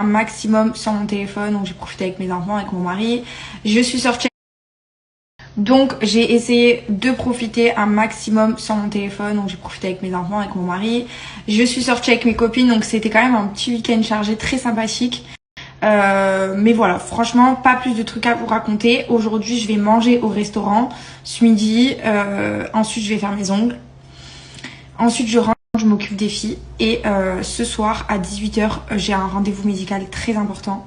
un maximum sur mon téléphone, donc j'ai profité avec mes enfants, avec mon mari. Je suis sortie. Donc j'ai essayé de profiter un maximum sur mon téléphone, donc j'ai profité avec mes enfants, avec mon mari. Je suis sortie avec mes copines, donc c'était quand même un petit week-end chargé, très sympathique. Mais voilà, franchement, pas plus de trucs à vous raconter. Aujourd'hui, je vais manger au restaurant ce midi. Ensuite, je vais faire mes ongles. Ensuite, je rentre, je m'occupe des filles. Et ce soir, à 18h, j'ai un rendez-vous médical très important.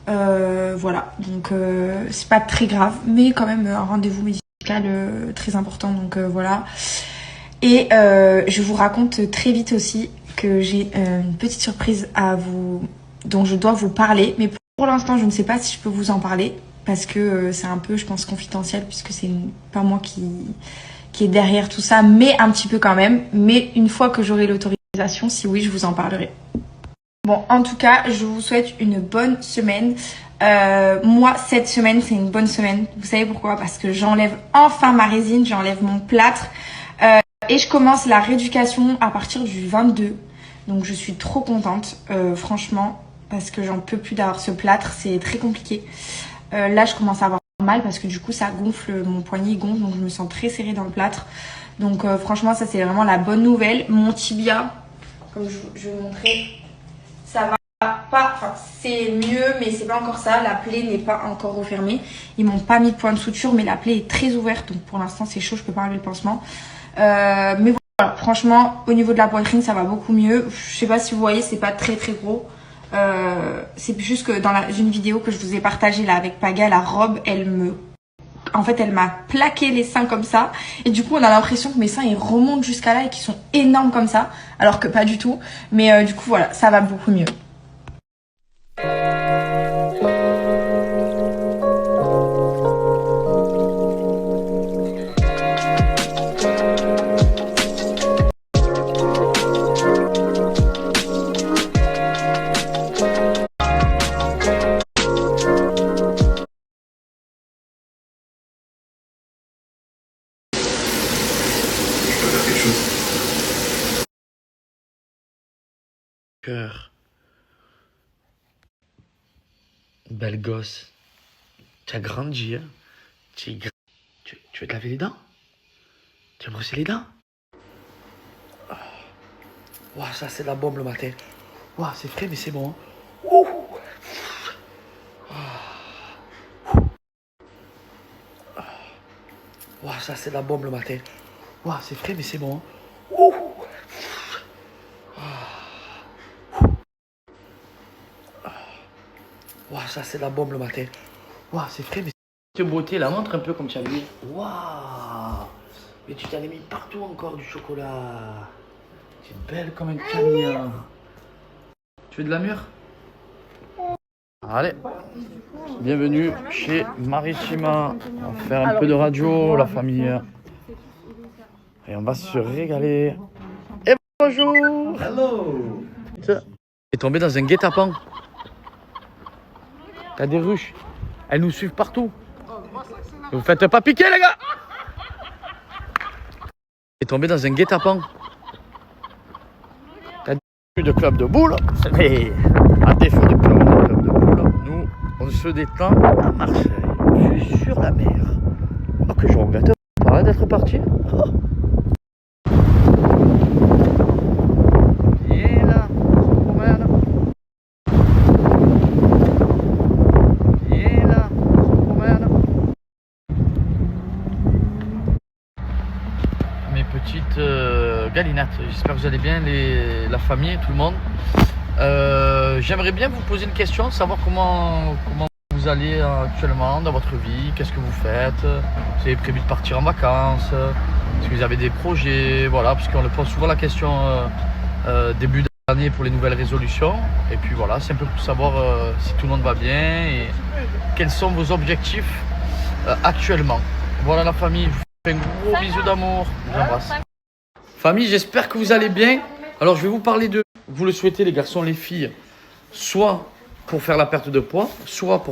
Voilà, donc c'est pas très grave, mais quand même un rendez-vous médical très important. Donc voilà. Et je vous raconte très vite aussi que j'ai une petite surprise à vous, dont je dois vous parler. Mais pour l'instant, je ne sais pas si je peux vous en parler parce que c'est un peu, je pense, confidentiel puisque c'est pas moi qui est derrière tout ça, mais un petit peu quand même. Mais une fois que j'aurai l'autorisation, si oui, je vous en parlerai. Bon, en tout cas, je vous souhaite une bonne semaine. Moi, cette semaine, c'est une bonne semaine. Vous savez pourquoi? Parce que j'enlève enfin ma résine, j'enlève mon plâtre. Et je commence la rééducation à partir du 22. Donc je suis trop contente, franchement, parce que j'en peux plus d'avoir ce plâtre, c'est très compliqué. Là, je commence à avoir mal parce que du coup, ça gonfle, mon poignet gonfle, donc je me sens très serrée dans le plâtre. Donc franchement, ça c'est vraiment la bonne nouvelle. Mon tibia, comme je vais vous montrer, ça va pas, enfin c'est mieux, mais c'est pas encore ça. La plaie n'est pas encore refermée. Ils m'ont pas mis de point de suture, mais la plaie est très ouverte, donc pour l'instant c'est chaud, je peux pas enlever le pansement. Mais voilà, franchement, au niveau de la poitrine, ça va beaucoup mieux. Je sais pas si vous voyez, c'est pas très très gros. C'est juste que dans une vidéo que je vous ai partagée là avec Paga, la robe, en fait, elle m'a plaqué les seins comme ça. Et du coup, on a l'impression que mes seins, ils remontent jusqu'à là et qu'ils sont énormes comme ça. Alors que pas du tout. Mais du coup, voilà, ça va beaucoup mieux. Cœur. Belle gosse. Tu as grandi, hein? Tu veux te laver les dents? Tu veux brosser les dents? Ouah, ça c'est de la bombe le matin. Ouah, c'est frais mais c'est bon. Hein. Ouh. Ouah, ça c'est de la bombe le matin. Ouah, c'est frais mais c'est bon. Hein. Ouh. Ouah, ça c'est de la bombe le matin. Ouah, c'est frais mais... Cette beauté, la montre un peu comme tu as vu. Waouh! Mais tu t'en as mis partout encore du chocolat. Tu es belle comme un camion. Tu veux de la mûre? Allez, bienvenue chez Maritima. On va faire un peu de radio, la famille. Et on va se régaler. Et bonjour! Hello! Est tombé dans un guet-apens. T'as des ruches. Elles nous suivent partout. Vous faites pas piquer, les gars! Est tombé dans un guet-apens. T'as plus de club de boule. Mais à défaut de club de boule, nous, on se détend à Marseille. Je suis sur la mer. Oh, que je regrette pas d'être parti. Oh. Viens là, on se promène. Viens là, on se promène. Mes petites galinates, j'espère que vous allez bien, la famille, tout le monde. J'aimerais bien vous poser une question, savoir comment vous allez actuellement dans votre vie, qu'est-ce que vous faites, vous avez prévu de partir en vacances, est-ce que vous avez des projets, voilà, parce qu'on le pose souvent la question début d'année pour les nouvelles résolutions, et puis voilà, c'est un peu pour savoir si tout le monde va bien et quels sont vos objectifs actuellement. Voilà la famille, je vous fais un gros bisou d'amour, je vous embrasse. Famille, j'espère que vous allez bien. Alors je vais vous parler de, vous le souhaitez les garçons, les filles, soit pour faire la perte de poids, soit pour